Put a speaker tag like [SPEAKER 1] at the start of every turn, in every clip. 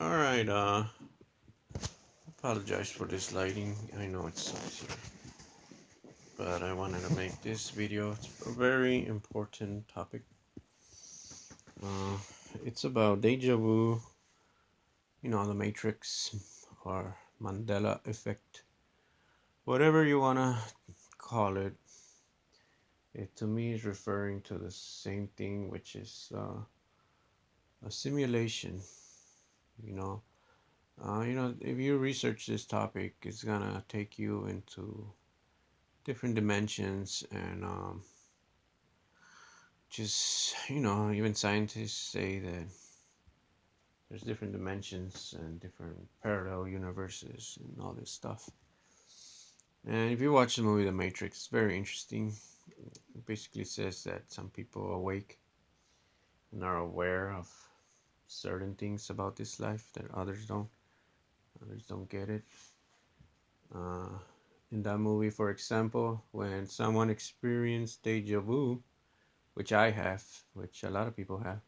[SPEAKER 1] All right. Apologize for this lighting. I know it sucks here, but I wanted to make this video. It's a very important topic. Uh, it's about deja vu. The Matrix or Mandela effect, whatever you wanna call it. It to me is referring to the same thing, which is a simulation. You know, if you research this topic, it's gonna take you into different dimensions and just even scientists say that there's different dimensions and different parallel universes and all this stuff. And if you watch the movie The Matrix, it's very interesting. It basically says that some people awake and are aware of certain things about this life that others don't. Others don't get it. uh, in that movie, for example, when someone experienced deja vu, which I have, which a lot of people have,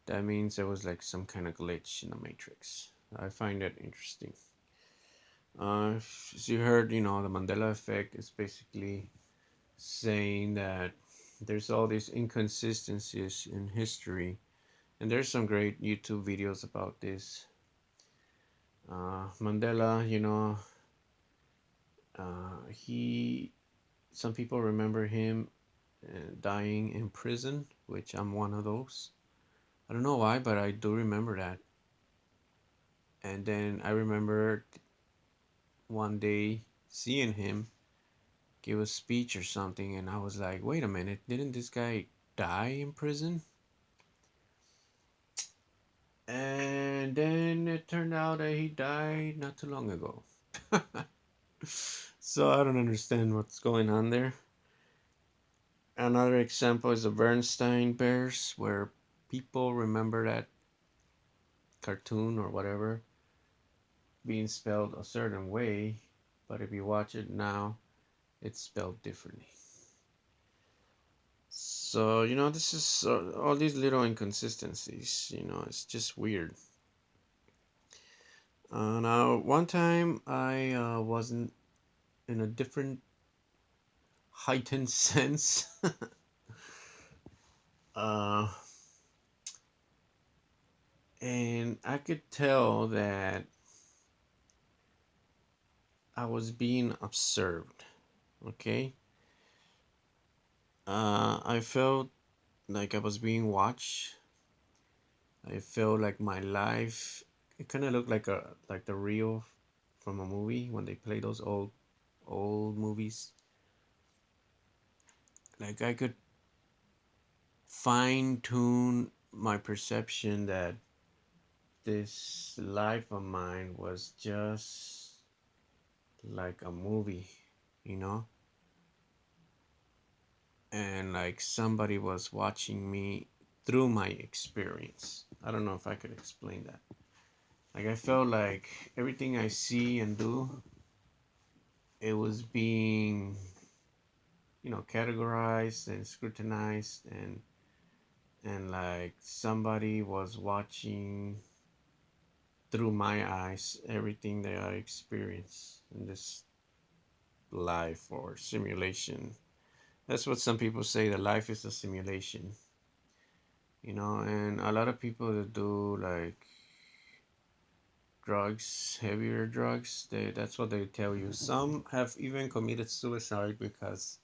[SPEAKER 1] that means there was like some kind of glitch in the matrix. I find that interesting. As you heard, the Mandela effect is basically saying that there's all these inconsistencies in history, and there's some great YouTube videos about this. Mandela, he some people remember him dying in prison, which I'm one of those. I don't know why, but I do remember that. And then I remember one day seeing him give a speech or something, and I was like, wait a minute, didn't this guy die in prison? And then it turned out that he died not too long ago. So I don't understand what's going on there. Another example is the Bernstein Bears, where people remember that cartoon or whatever being spelled a certain way, but if you watch it now, it's spelled differently. So, this is all these little inconsistencies, it's just weird. Now, one time I wasn't in a different heightened sense. uh, and I could tell that I was being observed. Okay. I felt like I was being watched. I felt like my life. It kind of looked like the real from a movie when they play those old movies. Like I could fine tune my perception that this life of mine was just like a movie, you know, and like somebody was watching me through my experience. I don't know if I could explain that. Like I felt like everything I see and do, it was being, categorized and scrutinized, and like somebody was watching through my eyes everything that I experience in this life or simulation. That's what some people say, that life is a simulation, and a lot of people that do like drugs, heavier drugs, that's what they tell you. Some have even committed suicide because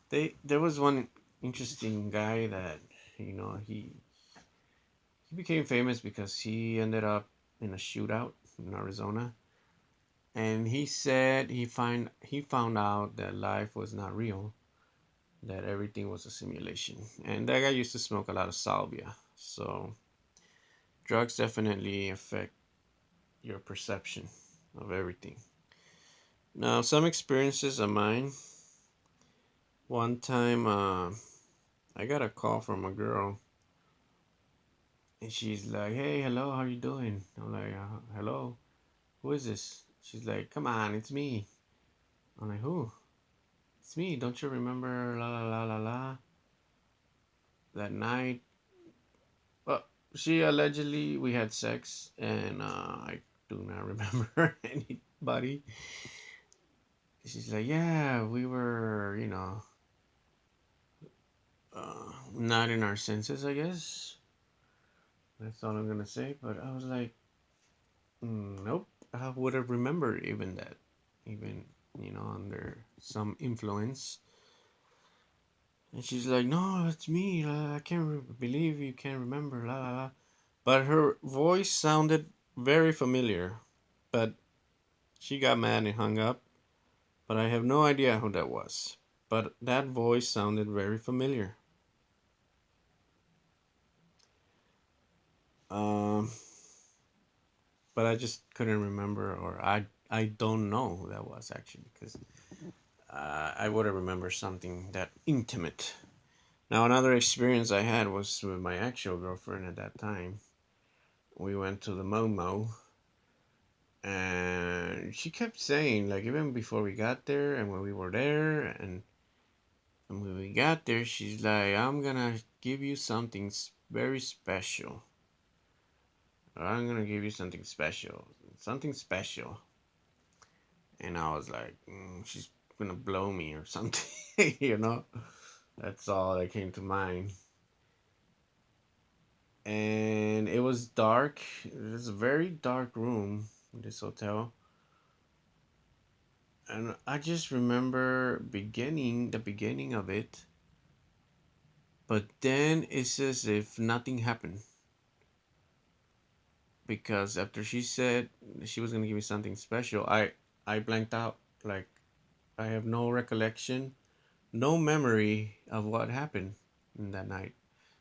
[SPEAKER 1] there was one interesting guy that, he became famous because he ended up in a shootout in Arizona, and he said he found out that life was not real, that everything was a simulation. And that guy used to smoke a lot of salvia. So drugs definitely affect your perception of everything. Now, some experiences of mine. One time, I got a call from a girl, and she's like, "Hey, hello, how you doing?" I'm like, "Hello, who is this?" She's like, "Come on, it's me." I'm like, "Who?" "It's me. Don't you remember la la la la la that night?" "Well, she allegedly we had sex, and I do not remember anybody. She's like, yeah, we were, not in our senses, I guess. That's all I'm gonna say. But I was like, nope. I would have remembered even that, even under some influence. And she's like, no, it's me. I can't believe you can't remember. La la la. But her voice sounded very familiar. But she got mad and hung up. But I have no idea who that was. But that voice sounded very familiar. Um, but I just couldn't remember, or I don't know who that was actually, because I would have remembered something that intimate. Now another experience I had was with my actual girlfriend at that time. We went to the Momo, and she kept saying, like, even before we got there and when we were there, and when we got there, she's like, I'm gonna give you something very special. I'm gonna give you something special. Something special. And I was like, she's gonna blow me or something, you know? That's all that came to mind. And it was dark. It was a very dark room in this hotel. And I just remember the beginning of it, but then it's as if nothing happened. Because after she said she was gonna give me something special, I blanked out. Like, I have no recollection, no memory of what happened in that night.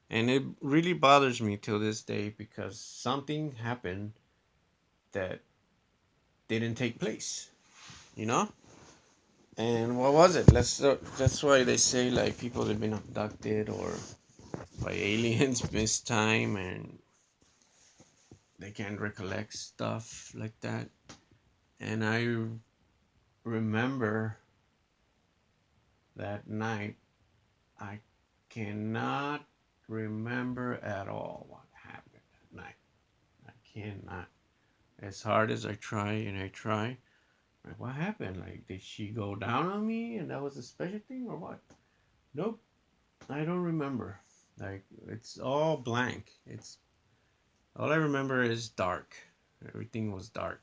[SPEAKER 1] And it really bothers me till this day because something happened that didn't take place, you know? And what was it? That's why they say, like, people have been abducted or by aliens miss time and they can't recollect stuff like that. And I remember that night, I cannot remember at all what happened that night. I cannot. As hard as I try and I try, like, what happened? Like, did she go down on me and that was a special thing or what? Nope, I don't remember. Like, it's all blank. It's all I remember is dark. Everything was dark.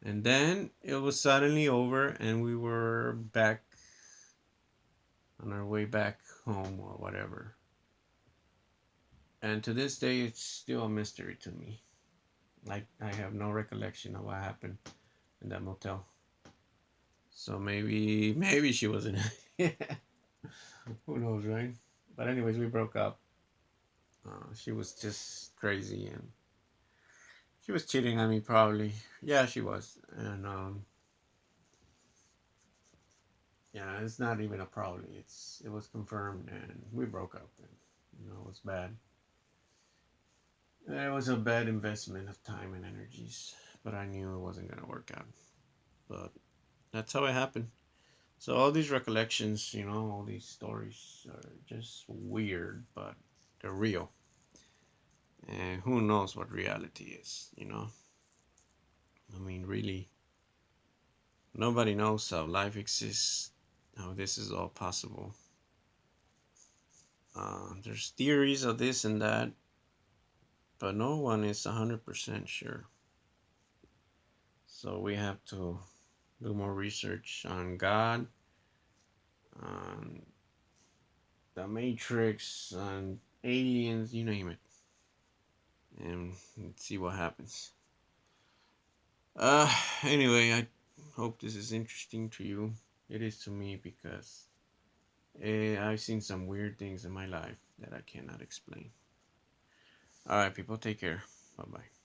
[SPEAKER 1] And then it was suddenly over and we were back on our way back home or whatever. And to this day, it's still a mystery to me. Like, I have no recollection of what happened in that motel. So maybe she was in it. Who knows, right? But anyways, we broke up. She was just crazy, and she was cheating on me, probably. Yeah, she was, and yeah, it's not even a probably. It was confirmed, and we broke up, and it was bad. It was a bad investment of time and energies, but I knew it wasn't gonna work out. But that's how it happened. So all these recollections, all these stories are just weird, but they're real. And who knows what reality is? I mean, really, nobody knows how life exists, how this is all possible. There's theories of this and that, but no one is 100% sure. So we have to do more research on God, on the Matrix, on aliens, you name it, and see what happens. Anyway, I hope this is interesting to you. It is to me because I've seen some weird things in my life that I cannot explain. All right, people, take care. Bye bye.